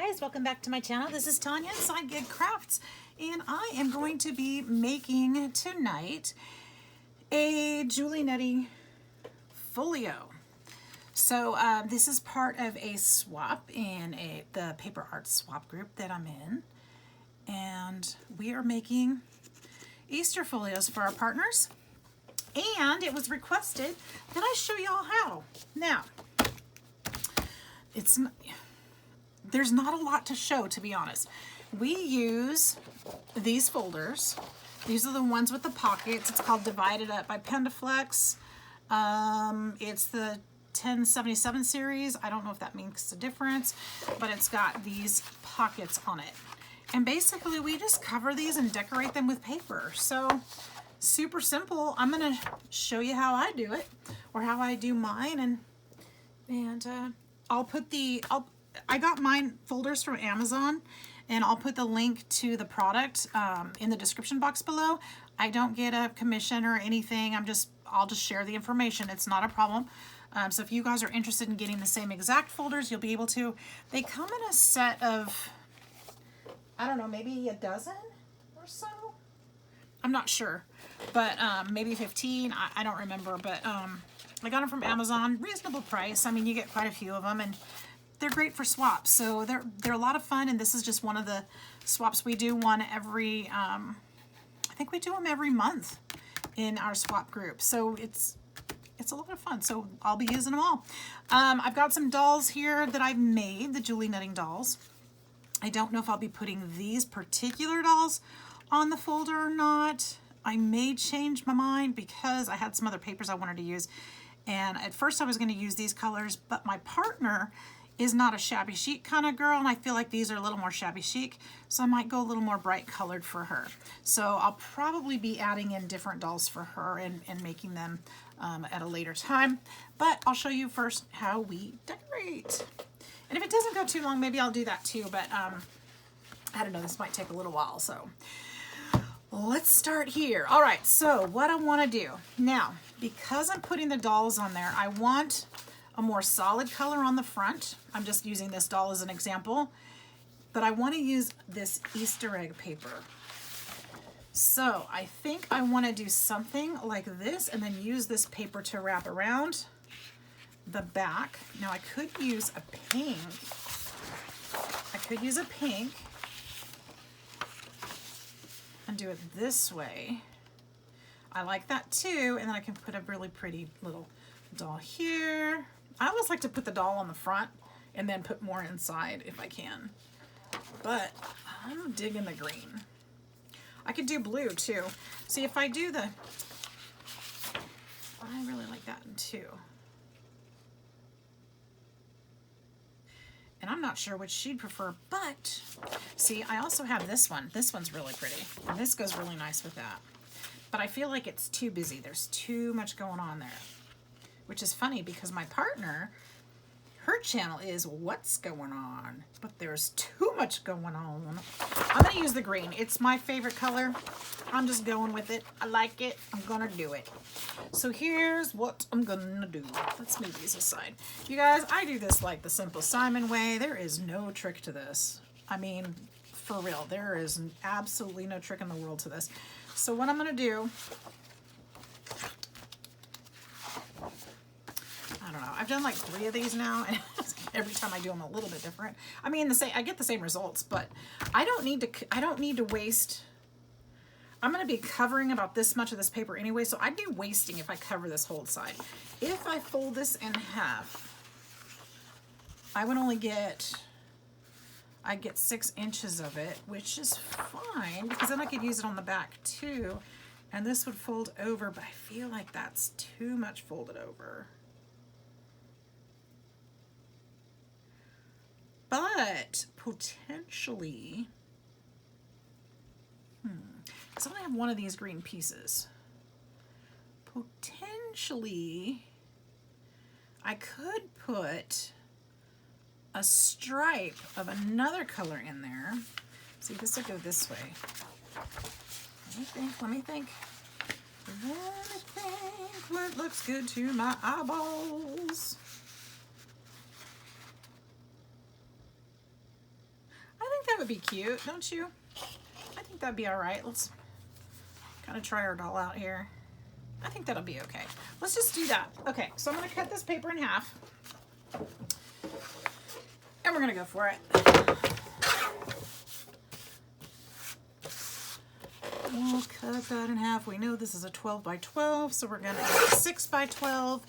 guys, welcome back to my channel. This is Tanya at Sidegigcrafts, and I am going to be making tonight a Julie Nutty folio. So this is part of a swap in the paper art swap group that I'm in, and we are making Easter folios for our partners, and it was requested that I show y'all how. Now, there's not a lot to show, to be honest. We use these folders. These are the ones with the pockets. It's called Divided Up by Pendaflex. It's the 1077 series. I don't know if that makes a difference, but it's got these pockets on it. And basically we just cover these and decorate them with paper. So super simple. I'm gonna show you how I do it, or how I do mine, and I got mine folders from Amazon, and I'll put the link to the product in the description box below. I don't get a commission or anything. I'll just share the information. It's not a problem. So if you guys are interested in getting the same exact folders, you'll be able to. They come in a set of, I don't know, maybe a dozen or so. I'm not sure, but maybe 15. I don't remember, but I got them from Amazon, reasonable price. I mean, you get quite a few of them, and they're great for swaps. So they're a lot of fun, and this is just one of the swaps. We do one every, I think we do them every month in our swap group. So it's a lot of fun. So I'll be using them all. I've got some dolls here that I've made, the Julie Nutting dolls. I don't know if I'll be putting these particular dolls on the folder or not. I may change my mind because I had some other papers I wanted to use. And at first I was going to use these colors, but my partner is not a shabby chic kind of girl, and I feel like these are a little more shabby chic, so I might go a little more bright colored for her. So I'll probably be adding in different dolls for her and making them at a later time. But I'll show you first how we decorate. And if it doesn't go too long, maybe I'll do that too, but I don't know, this might take a little while, so let's start here. All right, so what I want to do now, because I'm putting the dolls on there, I want a more solid color on the front. I'm just using this doll as an example, but I want to use this Easter egg paper. So I think I want to do something like this and then use this paper to wrap around the back. Now I could use a pink. And do it this way. I like that too, and then I can put a really pretty little doll here. I always like to put the doll on the front and then put more inside if I can, but I'm digging the green. I could do blue too. See, if I do I really like that one too. And I'm not sure which she'd prefer, but see, I also have this one. This one's really pretty, and this goes really nice with that. But I feel like it's too busy. There's too much going on there, which is funny because my partner, her channel is What's Going On, but there's too much going on. I'm gonna use the green. It's my favorite color. I'm just going with it. I like it. I'm gonna do it. So here's what I'm gonna do. Let's move these aside. You guys, I do this like the Simple Simon way. There is no trick to this. I mean, for real, there is absolutely no trick in the world to this. So what I'm gonna do, I don't know, I've done like 3 of these now, and every time I do them a little bit different. I mean, I get the same results, but I don't need to waste. I'm going to be covering about this much of this paper anyway, so I'd be wasting if I cover this whole side. If I fold this in half, I would only get 6 inches of it, which is fine, because then I could use it on the back too, and this would fold over, but I feel like that's too much folded over. But potentially, because I only have one of these green pieces, potentially I could put a stripe of another color in there. See, this will go this way. Let me think what looks good to my eyeballs. would be cute, don't you? I think that'd be all right. Let's kind of try our doll out here. I think that'll be okay. Let's just do that. Okay, so I'm gonna cut this paper in half. And we're gonna go for it. We'll cut that in half. We know this is a 12 by 12, so we're gonna get a 6 by 12.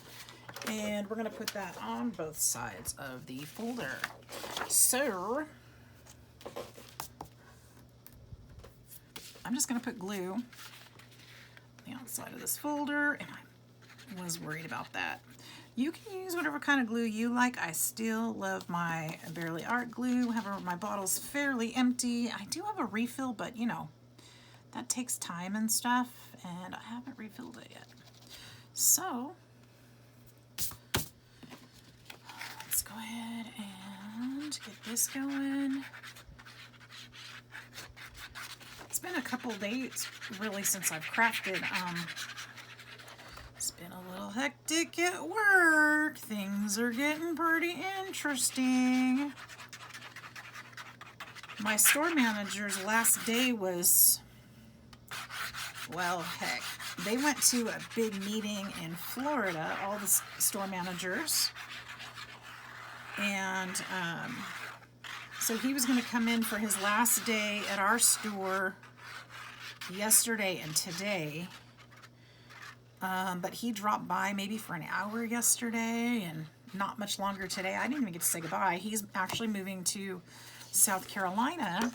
And we're gonna put that on both sides of the folder. So, I'm just gonna put glue on the outside of this folder, and I was worried about that. You can use whatever kind of glue you like. I still love my Barely Art glue. However, my bottle's fairly empty. I do have a refill, but you know, that takes time and stuff, and I haven't refilled it yet. So, let's go ahead and get this going. It's been a couple days really since I've crafted. It's been a little hectic at work. Things are getting pretty interesting. My store manager's last day was, well, heck. They went to a big meeting in Florida, all the store managers. And so he was going to come in for his last day at our store yesterday and today. But he dropped by maybe for an hour yesterday and not much longer today. I didn't even get to say goodbye. He's actually moving to South Carolina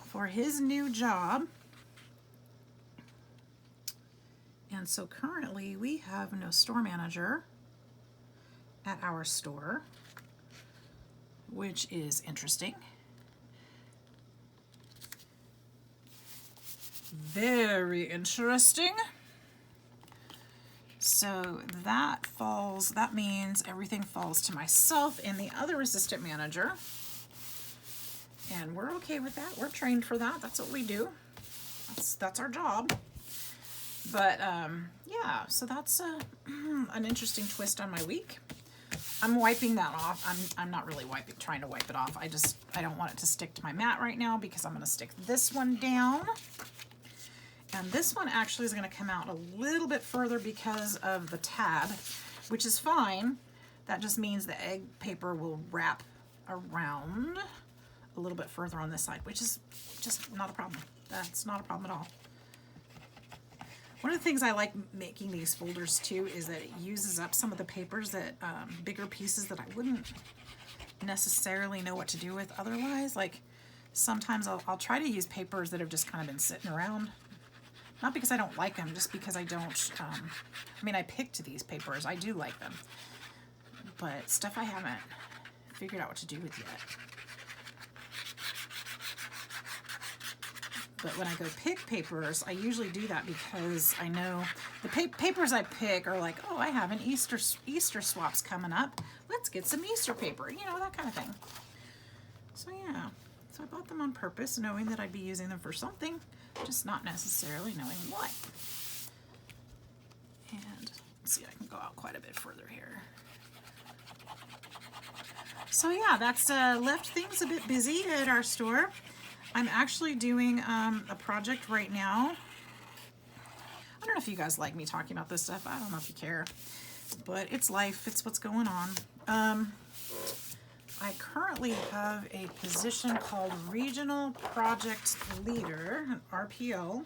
for his new job. And so currently we have no store manager at our store, which is interesting. Very interesting. So that means everything falls to myself and the other assistant manager. And we're okay with that. We're trained for that. That's what we do. That's our job. But yeah, so that's an interesting twist on my week. I'm wiping that off. I'm not really trying to wipe it off. I don't want it to stick to my mat right now because I'm going to stick this one down. And this one actually is going to come out a little bit further because of the tab, which is fine. That just means the egg paper will wrap around a little bit further on this side, which is just not a problem. That's not a problem at all. One of the things I like making these folders too is that it uses up some of the papers that, bigger pieces that I wouldn't necessarily know what to do with otherwise. Like sometimes I'll try to use papers that have just kind of been sitting around. Not because I don't like them, just because I don't, I mean, I picked these papers. I do like them. But stuff I haven't figured out what to do with yet. But when I go pick papers, I usually do that because I know the papers I pick are like, oh, I have an Easter swaps coming up. Let's get some Easter paper, you know, that kind of thing. So yeah, so I bought them on purpose, knowing that I'd be using them for something, just not necessarily knowing what. And let's see, I can go out quite a bit further here. So yeah, that's left things a bit busy at our store. I'm actually doing a project right now. I don't know if you guys like me talking about this stuff. I don't know if you care, but it's life. It's what's going on. I currently have a position called Regional Project Leader, an RPL.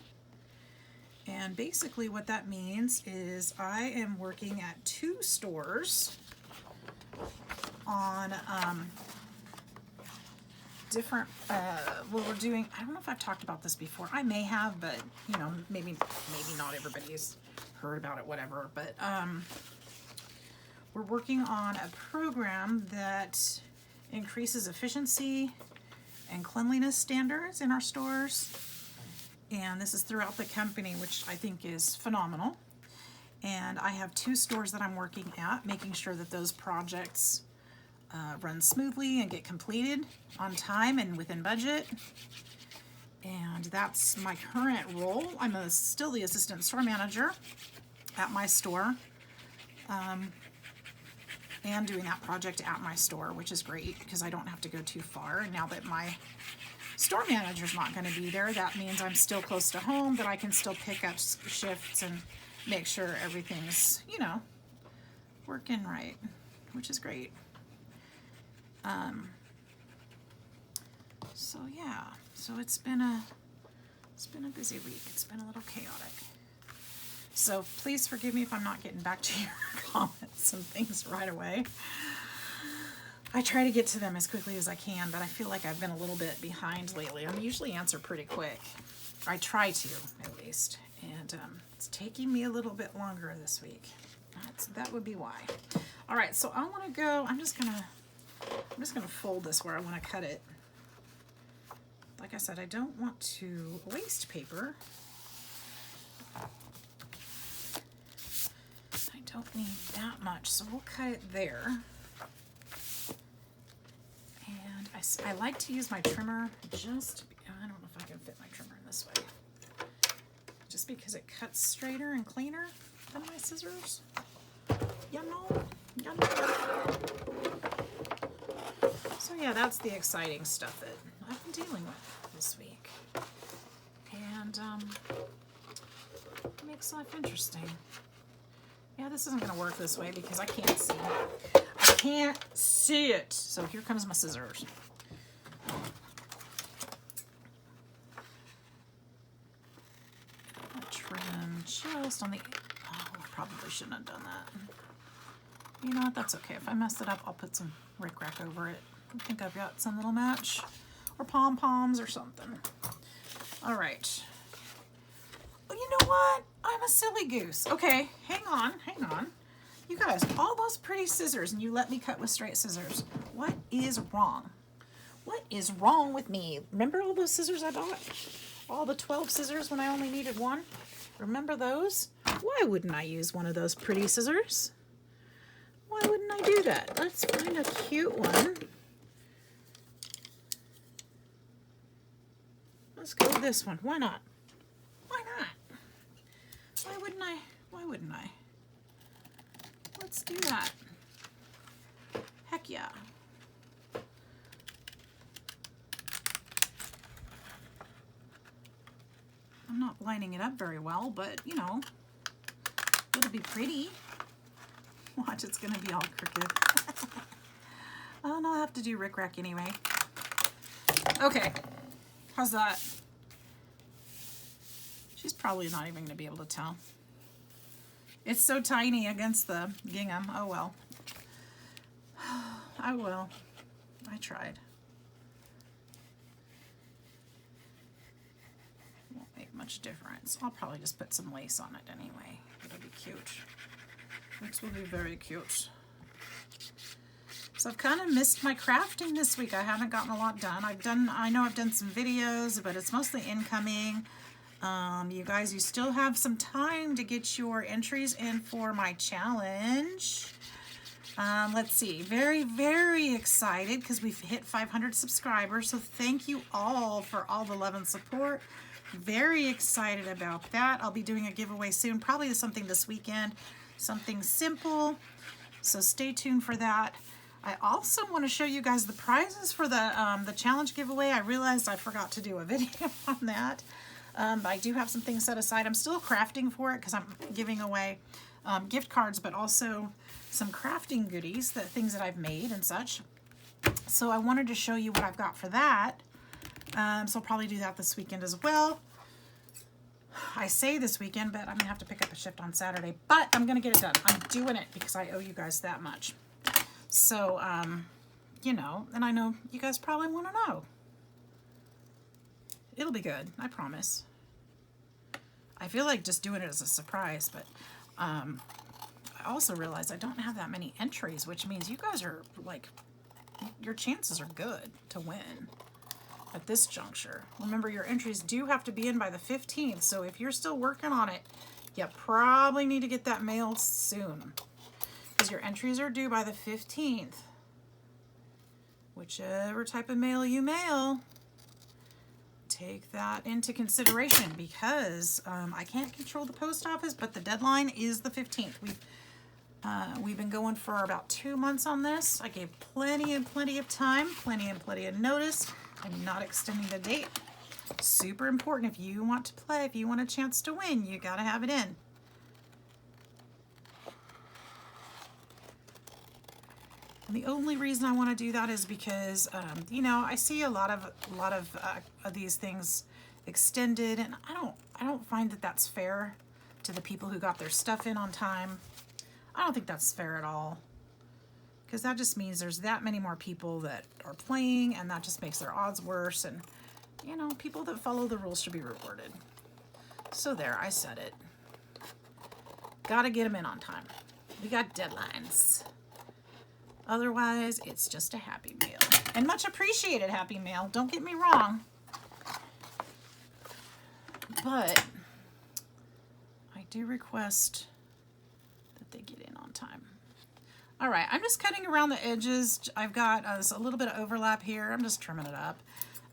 And basically what that means is I am working at 2 stores on different, well, we're doing, I don't know if I've talked about this before. I may have, but, you know, maybe not everybody's heard about it, whatever. But we're working on a program that increases efficiency and cleanliness standards in our stores. And this is throughout the company, which I think is phenomenal. And I have 2 stores that I'm working at, making sure that those projects run smoothly and get completed on time and within budget. And that's my current role. I'm still the assistant store manager at my store. and doing that project at my store, which is great because I don't have to go too far. And now that my store manager's not going to be there, that means I'm still close to home, that I can still pick up shifts and make sure everything's, you know, working right, which is great. So yeah, so it's been a busy week. It's been a little chaotic. So please forgive me if I'm not getting back to your comments and things right away. I try to get to them as quickly as I can, but I feel like I've been a little bit behind lately. I usually answer pretty quick. I try to, at least. And it's taking me a little bit longer this week. That would be why. All right, so I want to go, I'm just gonna fold this where I want to cut it. Like I said, I don't want to waste paper. I don't need that much, so we'll cut it there. And I like to use my trimmer just, I don't know if I can fit my trimmer in this way. Just because it cuts straighter and cleaner than my scissors. You know. So yeah, that's the exciting stuff that I've been dealing with this week. And it makes life interesting. Yeah, this isn't going to work this way because I can't see. I can't see it. So here comes my scissors. I'll trim just on the... Oh, I probably shouldn't have done that. You know what? That's okay. If I mess it up, I'll put some rickrack over it. I think I've got some little match. Or pom-poms or something. All right. Well, you know what? I'm a silly goose. Okay, hang on. You guys, all those pretty scissors, and you let me cut with straight scissors. What is wrong? What is wrong with me? Remember all those scissors I bought? All the 12 scissors when I only needed one? Remember those? Why wouldn't I use one of those pretty scissors? Why wouldn't I do that? Let's find a cute one. Let's go with this one. Why not? Why not? Why wouldn't I? Why wouldn't I? Let's do that. Heck yeah. I'm not lining it up very well, but you know, it'll be pretty. Watch, it's gonna be all crooked. Oh, and I'll have to do rickrack anyway. Okay, how's that? She's probably not even gonna be able to tell. It's so tiny against the gingham. Oh well. I will. I tried. Won't make much difference. I'll probably just put some lace on it anyway. It'll be cute. This will be very cute. So I've kind of missed my crafting this week. I haven't gotten a lot done. I know I've done some videos, but it's mostly incoming. You guys, you still have some time to get your entries in for my challenge. Let's see. Very, very excited because we've hit 500 subscribers. So thank you all for all the love and support. Very excited about that. I'll be doing a giveaway soon. Probably something this weekend. Something simple. So stay tuned for that. I also want to show you guys the prizes for the challenge giveaway. I realized I forgot to do a video on that. But I do have some things set aside. I'm still crafting for it because I'm giving away gift cards, but also some crafting goodies, things that I've made and such. So I wanted to show you what I've got for that. So I'll probably do that this weekend as well. I say this weekend, but I'm going to have to pick up a shift on Saturday. But I'm going to get it done. I'm doing it because I owe you guys that much. So, you know, and I know you guys probably want to know. It'll be good, I promise. I feel like just doing it as a surprise, but I also realize I don't have that many entries, which means you guys are like, your chances are good to win at this juncture. Remember, your entries do have to be in by the 15th, so if you're still working on it, you probably need to get that mailed soon because your entries are due by the 15th. Whichever type of mail you mail, take that into consideration because I can't control the post office, but the deadline is the 15th. We've been going for about 2 months on this. I gave plenty and plenty of time, plenty and plenty of notice. I'm not extending the date. Super important. If you want to play, if you want a chance to win, you got to have it in. And the only reason I want to do that is because, you know, I see a lot of these things extended, and I don't find that that's fair to the people who got their stuff in on time. I don't think that's fair at all, because that just means there's that many more people that are playing, and that just makes their odds worse. And you know, people that follow the rules should be rewarded. So there, I said it. Gotta get them in on time. We got deadlines. Otherwise, it's just a happy meal. And much appreciated happy meal. Don't get me wrong. But I do request that they get in on time. All right, I'm just cutting around the edges. I've got a little bit of overlap here. I'm just trimming it up,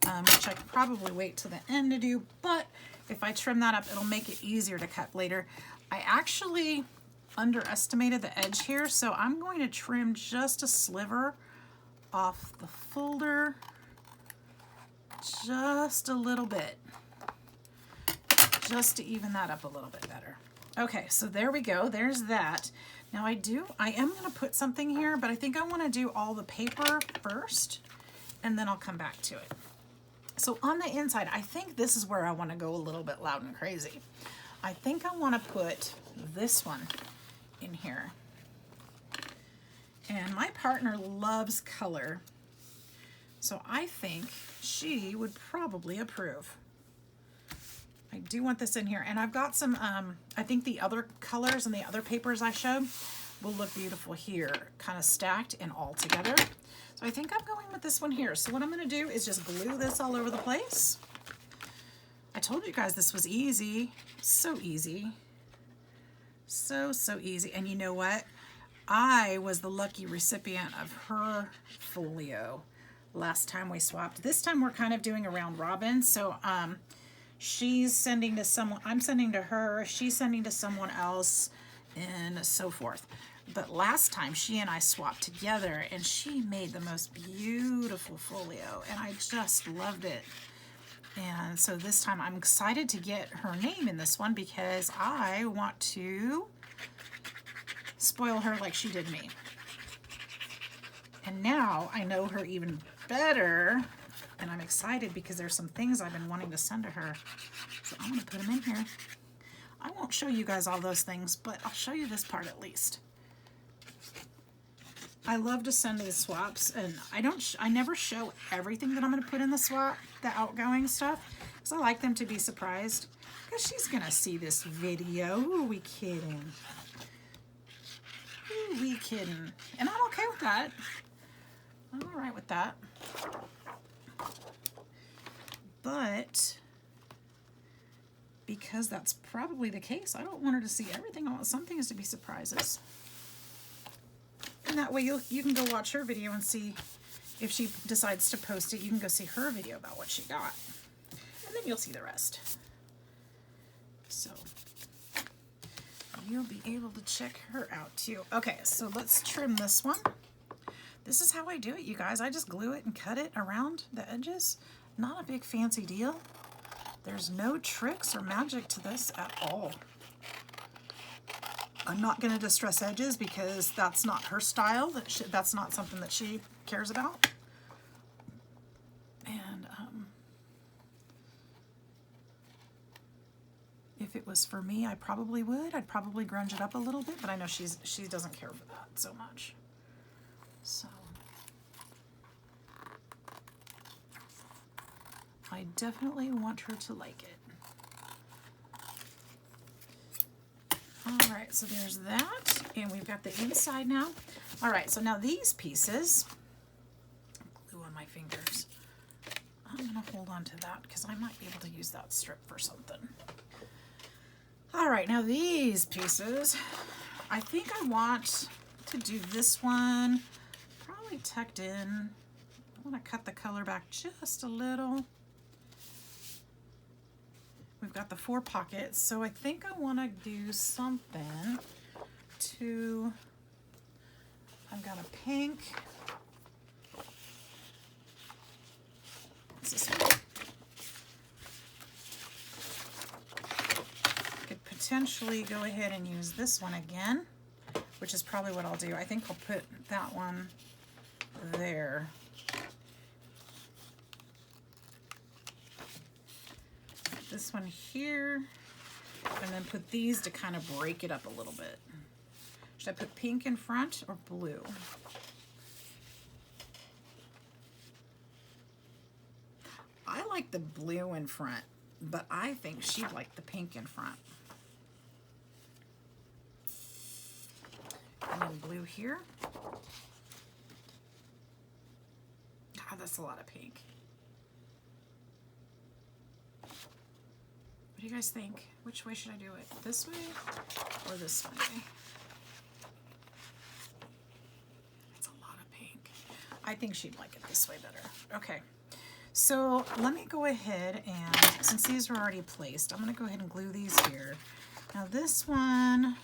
which I could probably wait till the end to do. But if I trim that up, it'll make it easier to cut later. I actually underestimated the edge here, so I'm going to trim just a sliver off the folder, just a little bit, just to even that up a little bit better. Okay, so there we go. There's that. Now I am going to put something here, but I think I want to do all the paper first, and then I'll come back to it. So on the inside, I think this is where I want to go a little bit loud and crazy. I think I want to put this one in here. And my partner loves color, so I think she would probably approve. I do want this in here, and I've got some, I think the other colors and the other papers I showed will look beautiful here, kind of stacked and all together. So I think I'm going with this one here. So what I'm going to do is just glue this all over the place. I told you guys this was easy. So easy. So easy. And you know what? I was the lucky recipient of her folio last time we swapped. This time we're kind of doing a round robin. So she's sending to someone, I'm sending to her, she's sending to someone else, and so forth. But last time she and I swapped together, and she made the most beautiful folio, and I just loved it. And so this time I'm excited to get her name in this one, because I want to spoil her like she did me. And now I know her even better, and I'm excited because there's some things I've been wanting to send to her. So I'm going to put them in here. I won't show you guys all those things, but I'll show you this part at least. I love to send these swaps, and I never show everything that I'm going to put in the swap, the outgoing stuff, because I like them to be surprised. Because she's going to see this video. Who are we kidding? Who are we kidding? And I'm okay with that. I'm all right with that. But because that's probably the case, I don't want her to see everything. I want some things to be surprises. And that way you can go watch her video and see, if she decides to post it, you can go see her video about what she got. And then you'll see the rest. So you'll be able to check her out too. Okay, so let's trim this one. This is how I do it, you guys. I just glue it and cut it around the edges. Not a big fancy deal. There's no tricks or magic to this at all. I'm not going to distress edges because that's not her style. That's not something that she cares about. And if it was for me, I probably would. I'd probably grunge it up a little bit, but I know she doesn't care for that so much. So I definitely want her to like it. All right, so there's that, and we've got the inside now. All right, so now these pieces, glue on my fingers. I'm gonna hold on to that because I might be able to use that strip for something. All right, now these pieces, I think I want to do this one, probably tucked in. I want to cut the color back just a little. We've got the 4 pockets, so I think I want to do something to I've got a pink. What's this one? I could potentially go ahead and use this one again, which is probably what I'll do. I think I'll put that one there. This one here, and then put these to kind of break it up a little bit. Should I put pink in front or blue? I like the blue in front, but I think she'd like the pink in front. And then blue here. God, that's a lot of pink. What do you guys think? Which way should I do it? This way or this way? It's a lot of pink. I think she'd like it this way better. Okay, so let me go ahead and, since these are already placed, I'm going to go ahead and glue these here. Now this one,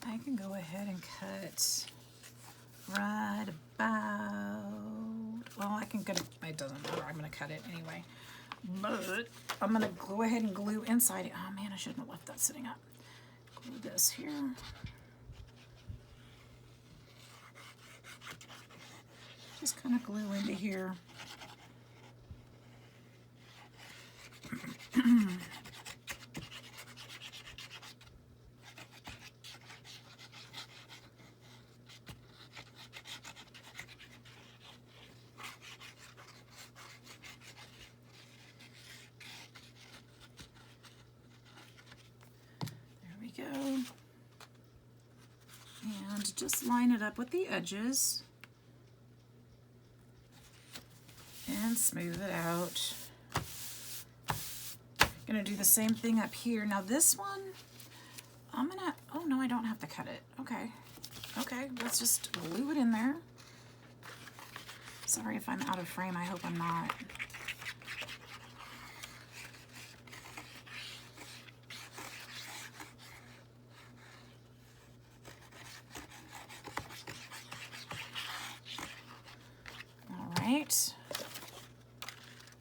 I can go ahead and cut right about, well, I can cut it, it doesn't matter, I'm going to cut it anyway. But I'm going to go ahead and glue inside it. Oh man, I shouldn't have left that sitting up. Glue this here. Just kind of glue into here. Go. And just line it up with the edges and smooth it out. Gonna do the same thing up here. Now this one, I'm gonna, oh no, I don't have to cut it. Okay, let's just glue it in there. Sorry if I'm out of frame, I hope I'm not.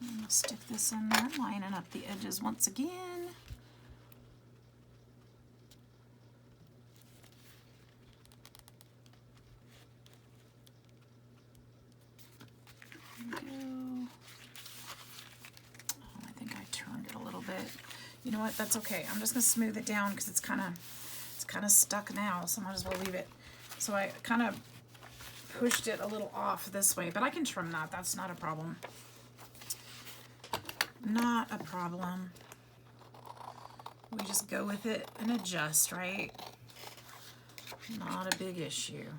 And we'll stick this in there, lining up the edges once again. There we go. Oh, I think I turned it a little bit. You know what? That's okay. I'm just gonna smooth it down because it's kind of stuck now, so I might as well leave it. So I kind of pushed it a little off this way, but I can trim that. That's not a problem. Not a problem. We just go with it and adjust, right? Not a big issue.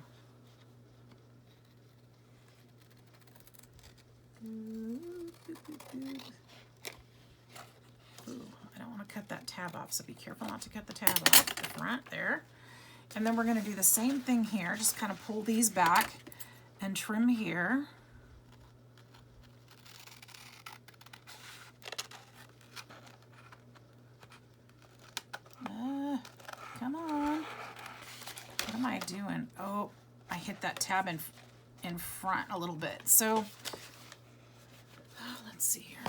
Ooh, I don't want to cut that tab off, so be careful not to cut the tab off the front there. And then we're going to do the same thing here. Just kind of pull these back and trim here. Come on. What am I doing? Oh, I hit that tab in front a little bit. So, let's see here.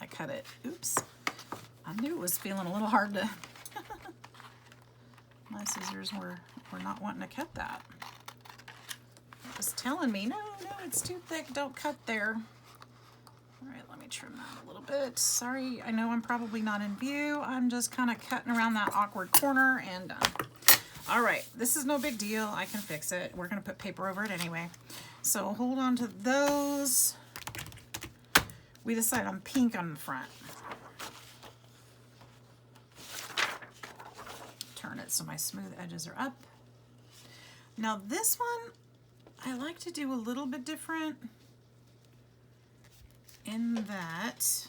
I cut it. Oops. I knew it was feeling a little hard to... My scissors were not wanting to cut that. It was telling me, no, it's too thick, don't cut there. All right, let me trim that a little bit. Sorry, I know I'm probably not in view. I'm just kind of cutting around that awkward corner and done. All right, this is no big deal. I can fix it. We're gonna put paper over it anyway. So hold on to those. We decided on pink on the front. Turn it so my smooth edges are up. Now this one, I like to do a little bit different in that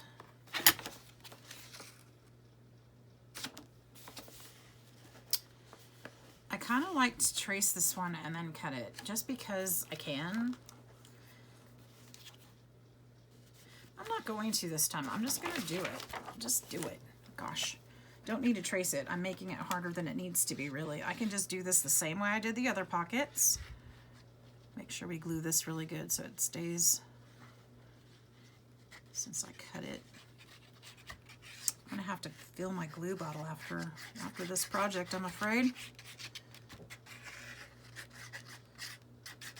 I kind of like to trace this one and then cut it just because I can. I'm not going to this time. I'm just going to do it. Just do it. Gosh. Don't need to trace it. I'm making it harder than it needs to be, really. I can just do this the same way I did the other pockets. Make sure we glue this really good so it stays, since I cut it. I'm gonna have to fill my glue bottle after this project, I'm afraid.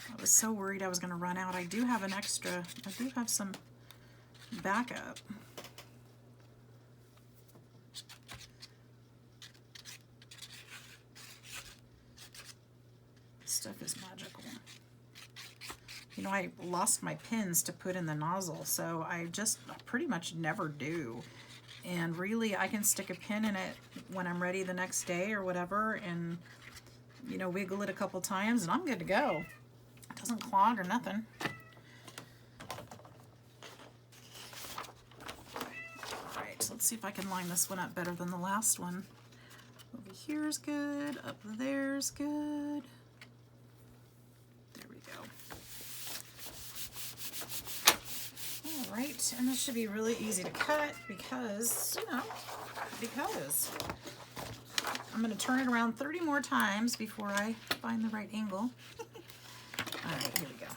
I was so worried I was gonna run out. I do have an extra, I do have some backup. Stuff is magical. You know, I lost my pins to put in the nozzle, so I pretty much never do. And really, I can stick a pin in it when I'm ready the next day or whatever, and, you know, wiggle it a couple times, and I'm good to go. It doesn't clog or nothing. All right, so let's see if I can line this one up better than the last one. Over here is good, up there's good. There we go. All right, and this should be really easy to cut because, you know, because I'm going to turn it around 30 more times before I find the right angle. All right, here we go.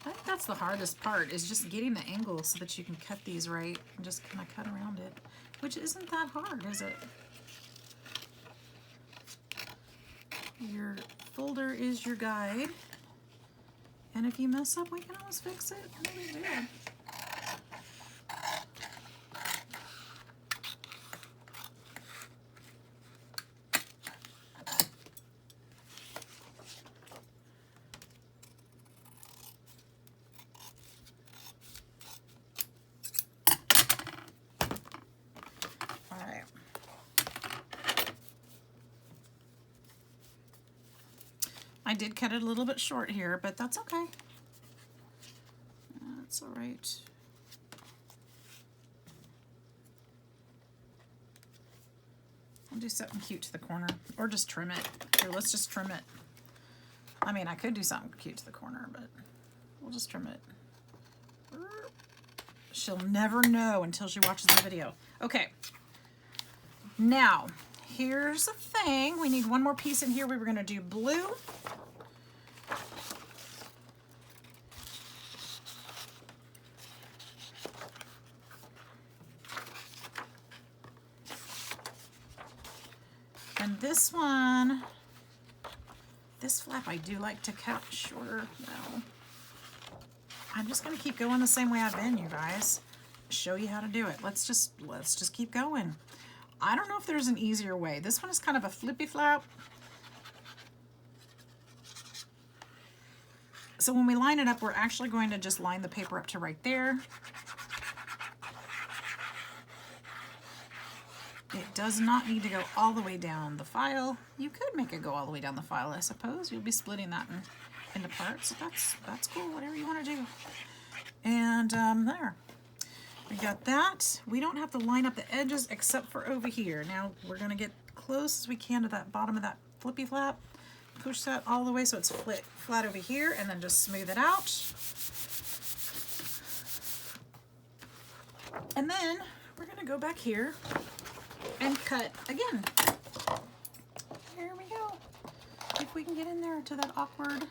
I think that's the hardest part, is just getting the angle so that you can cut these right and just kind of cut around it, which isn't that hard, is it? Your folder is your guide, and if you mess up, we can always fix it. No big deal. I did cut it a little bit short here, but that's okay. That's all right. I'll do something cute to the corner, or just trim it. Here, let's just trim it. I mean, I could do something cute to the corner, but we'll just trim it. She'll never know until she watches the video. Okay. Now, here's the thing. We need one more piece in here. We were going to do blue. And this one, this flap I do like to cut shorter now. I'm just going to keep going the same way I've been, you guys. Show you how to do it. Let's just keep going. I don't know if there's an easier way. This one is kind of a flippy flap. So when we line it up, we're actually going to just line the paper up to right there. It does not need to go all the way down the file. You could make it go all the way down the file, I suppose. You'll be splitting that into parts. That's cool, whatever you want to do. And there. We got that. We don't have to line up the edges except for over here. Now we're going to get close as we can to that bottom of that flippy flap. Push that all the way so it's flat over here, and then just smooth it out. And then we're going to go back here and cut again. Here we go. If we can get in there to that awkward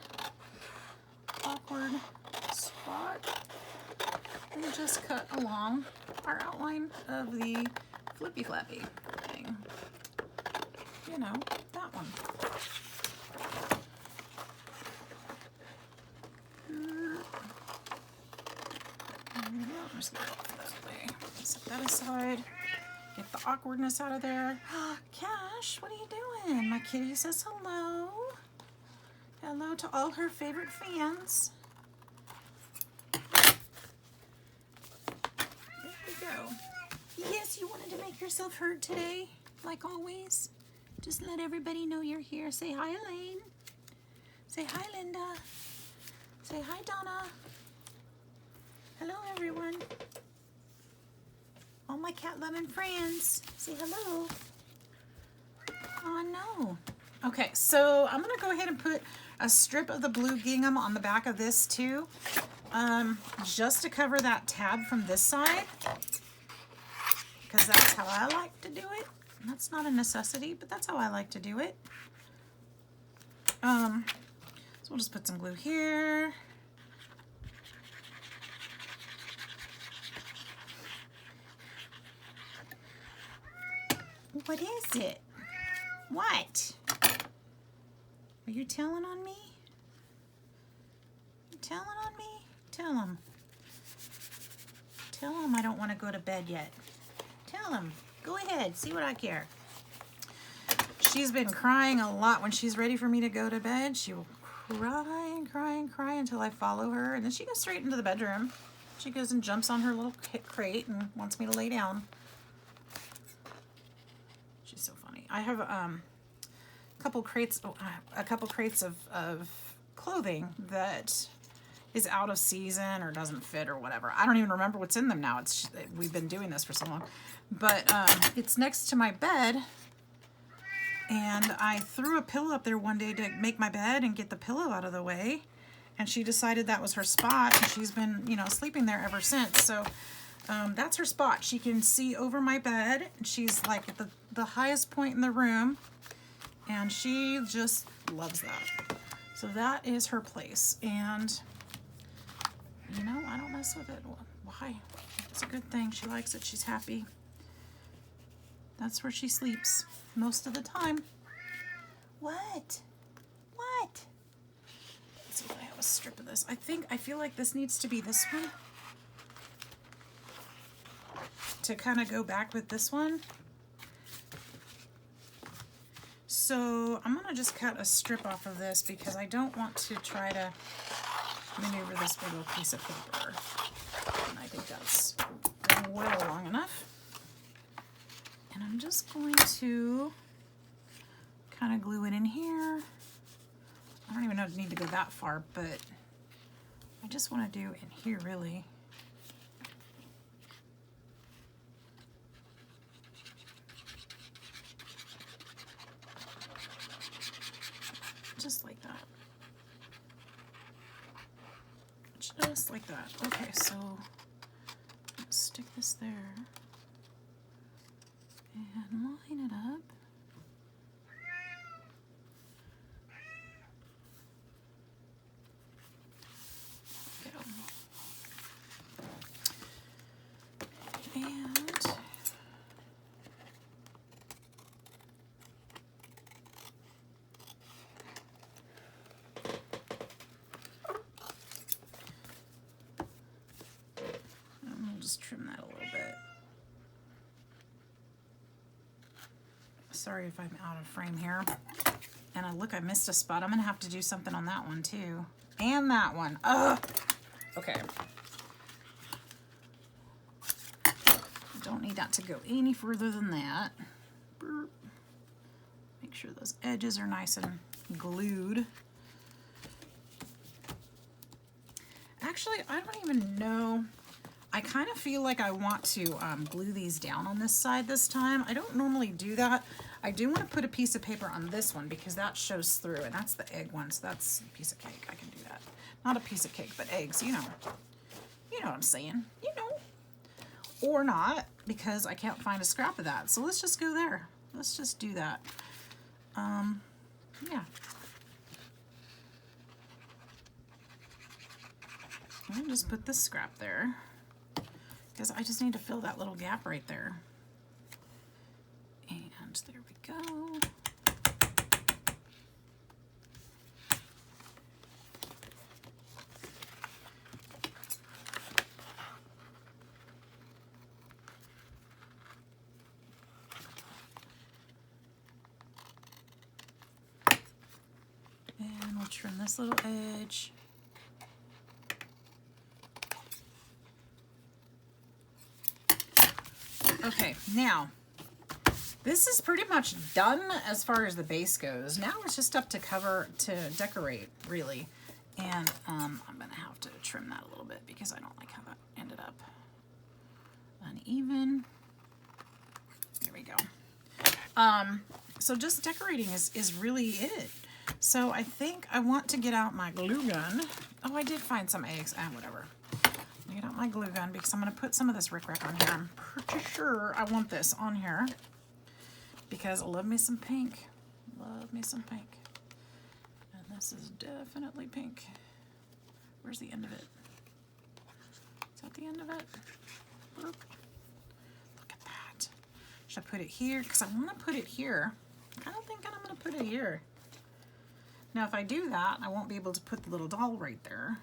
spot. And just cut along our outline of the flippy flappy thing. You know, that one. I'm just gonna go that way. Set that aside. Get the awkwardness out of there. Cash, what are you doing? My kitty says hello. Hello to all her favorite fans. Yes, you wanted to make yourself heard today, like always. Just let everybody know you're here. Say hi, Elaine. Say hi, Linda. Say hi, Donna. Hello, everyone. All my cat-loving friends. Say hello. Oh, no. Okay, so I'm going to go ahead and put a strip of the blue gingham on the back of this, too. just to cover that tab from this side, because that's how I like to do it. That's not a necessity, but that's how I like to do it. So we'll just put some glue here. What is it? What? Are you telling on me? You telling on me? Tell him. Tell him I don't want to go to bed yet. Tell him. Go ahead. See what I care. She's been crying a lot when she's ready for me to go to bed. She will cry and cry and cry until I follow her, and then she goes straight into the bedroom. She goes and jumps on her little crate and wants me to lay down. She's so funny. I have a couple crates of clothing that is out of season or doesn't fit or whatever. I don't even remember what's in them now. We've been doing this for so long. But it's next to my bed, and I threw a pillow up there one day to make my bed and get the pillow out of the way, and she decided that was her spot, and she's been, you know, sleeping there ever since. So that's her spot. She can see over my bed, and she's like at the highest point in the room, and she just loves that. So that is her place, and you know, I don't mess with it. Why? It's a good thing. She likes it. She's happy. That's where she sleeps most of the time. What? What? Let's see if I have a strip of this. I feel like this needs to be this one to kind of go back with this one. So I'm going to just cut a strip off of this because I don't want to try to maneuver this big old piece of paper. And I think that's well long enough. And I'm just going to kind of glue it in here. I don't even know if I need to go that far, but I just want to do in here really. Just like that. Just like that. Okay, so let's stick this there and line it up. And we'll just trim that a little bit. Sorry if I'm out of frame here. And look, I missed a spot. I'm gonna have to do something on that one too. And that one. Ugh. Okay. Don't need that to go any further than that. Burp. Make sure those edges are nice and glued. Actually, I don't even know. I kind of feel like I want to glue these down on this side this time. I don't normally do that. I do want to put a piece of paper on this one because that shows through, and that's the egg one, so that's a piece of cake. I can do that. Not a piece of cake, but eggs, you know. You know what I'm saying. You know. Or not, because I can't find a scrap of that. So let's just go there. Let's just do that. Yeah. I'll just put this scrap there because I just need to fill that little gap right there. And there we go. And we'll trim this little edge. Okay, now this is pretty much done as far as the base goes. Now it's just up to decorate, really. And I'm gonna have to trim that a little bit because I don't like how that ended up uneven. There we go. So just decorating is really it. So I think I want to get out my glue gun. Oh, I did find some eggs. Whatever. want my glue gun because I'm going to put some of this rickrack on here. I'm pretty sure I want this on here because I love me some pink. Love me some pink. And this is definitely pink. Where's the end of it? Is that the end of it? Look at that. Should I put it here? Because I want to put it here. I'm kind of thinking I'm going to put it here. Now if I do that, I won't be able to put the little doll right there.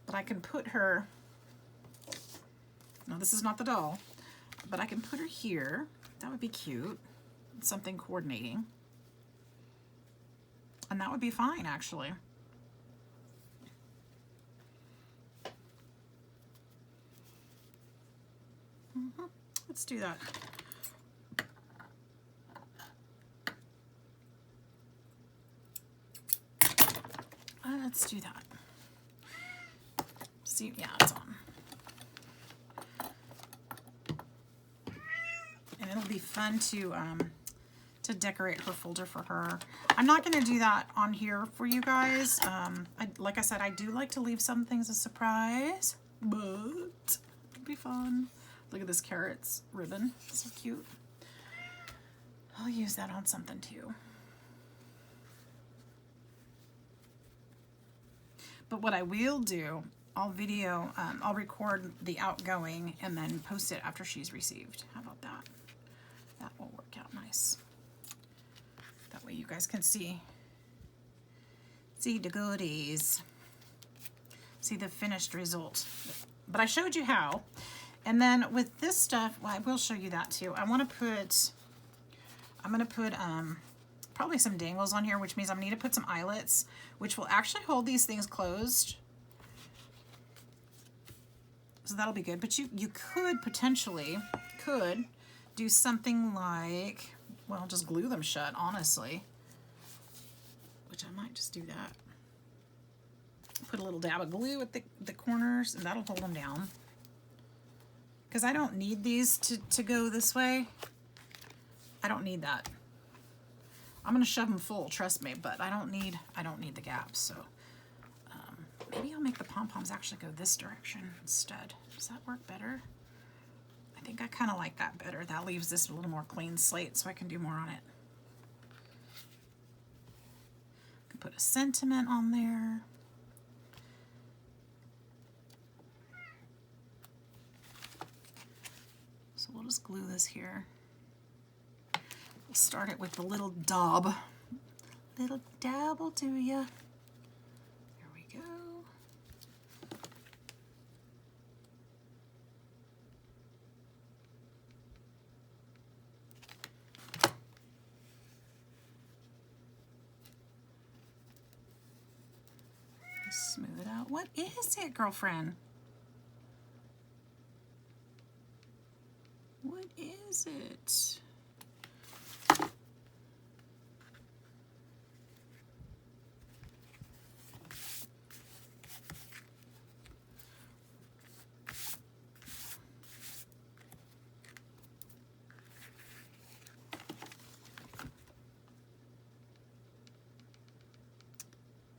But I can put her, no, this is not the doll, but I can put her here. That would be cute. Something coordinating. And that would be fine, actually. Let's do that. Let's do that. See, yeah, it's on. And it'll be fun to decorate her folder for her. I'm not going to do that on here for you guys. Like I said, I do like to leave some things a surprise, but it'll be fun. Look at this carrots ribbon, so cute. I'll use that on something too. But what I will do, I'll record the outgoing and then post it after she's received. How about that? That will work out nice. That way you guys can see the goodies. See the finished result. But I showed you how. And then with this stuff, well, I will show you that too. I'm gonna put probably some dangles on here, which means I'm gonna need to put some eyelets, which will actually hold these things closed. So that'll be good. But you could potentially do something like, well, just glue them shut, honestly. Which I might just do that. Put a little dab of glue at the corners, and that'll hold them down. Because I don't need these to go this way. I don't need that. I'm gonna shove them full, trust me, but I don't need the gaps. So maybe I'll make the pom-poms actually go this direction instead. Does that work better? I think I kind of like that better. That leaves this a little more clean slate so I can do more on it. I can put a sentiment on there. So we'll just glue this here. We'll start it with the little daub. Little dab will do ya. There we go. Smooth it out. What is it, girlfriend? What is it?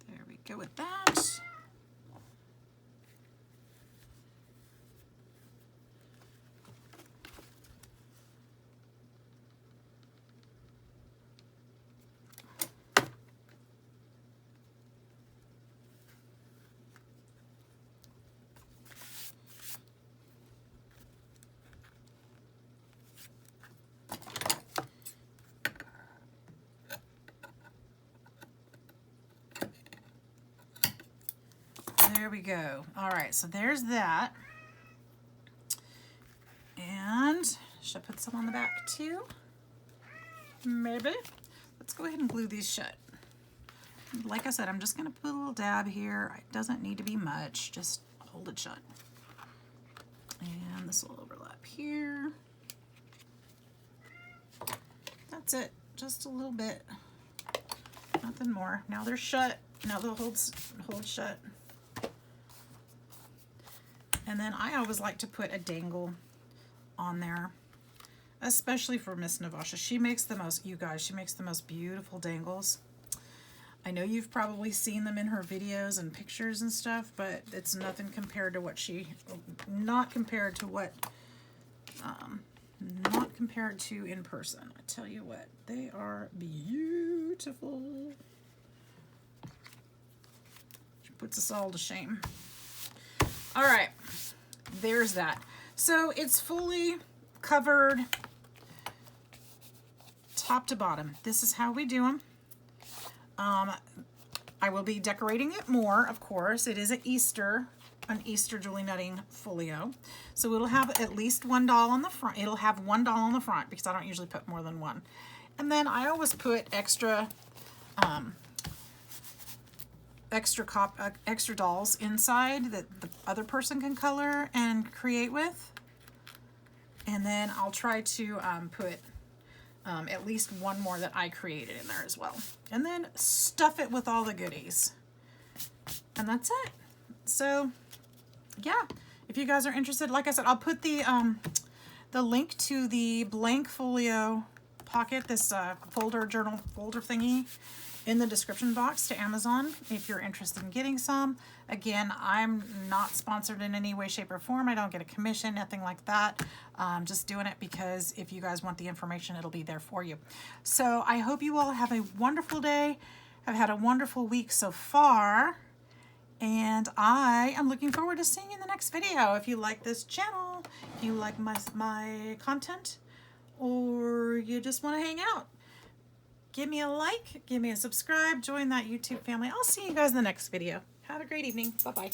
There we go with that. There we go. All right, so there's that. And should I put some on the back too? Maybe. Let's go ahead and glue these shut. Like I said, I'm just gonna put a little dab here. It doesn't need to be much, just hold it shut. And this will overlap here. That's it, just a little bit. Nothing more. Now they're shut. Now they'll hold shut. And then I always like to put a dangle on there, especially for Miss Navasha. She makes the most, you guys, she makes the most beautiful dangles. I know you've probably seen them in her videos and pictures and stuff, but it's nothing compared to what not compared to in person. I tell you what, they are beautiful. She puts us all to shame. All right, there's that. So it's fully covered top to bottom. This is how we do them. I will be decorating it more, of course. It is an Easter Julie Nutting folio. So it'll have at least one doll on the front. It'll have one doll on the front because I don't usually put more than one. And then I always put extra dolls inside that the other person can color and create with. And then I'll try to put at least one more that I created in there as well. And then stuff it with all the goodies. And that's it. So, yeah. If you guys are interested, like I said, I'll put the link to the blank folio pocket, this journal folder thingy, in the description box to Amazon if you're interested in getting some. Again, I'm not sponsored in any way, shape, or form. I don't get a commission, nothing like that. Just doing it because if you guys want the information, it'll be there for you. So I hope you all have a wonderful day. I've had a wonderful week so far. And I am looking forward to seeing you in the next video. If you like this channel, if you like my content, or you just want to hang out, give me a like, give me a subscribe, join that YouTube family. I'll see you guys in the next video. Have a great evening. Bye-bye.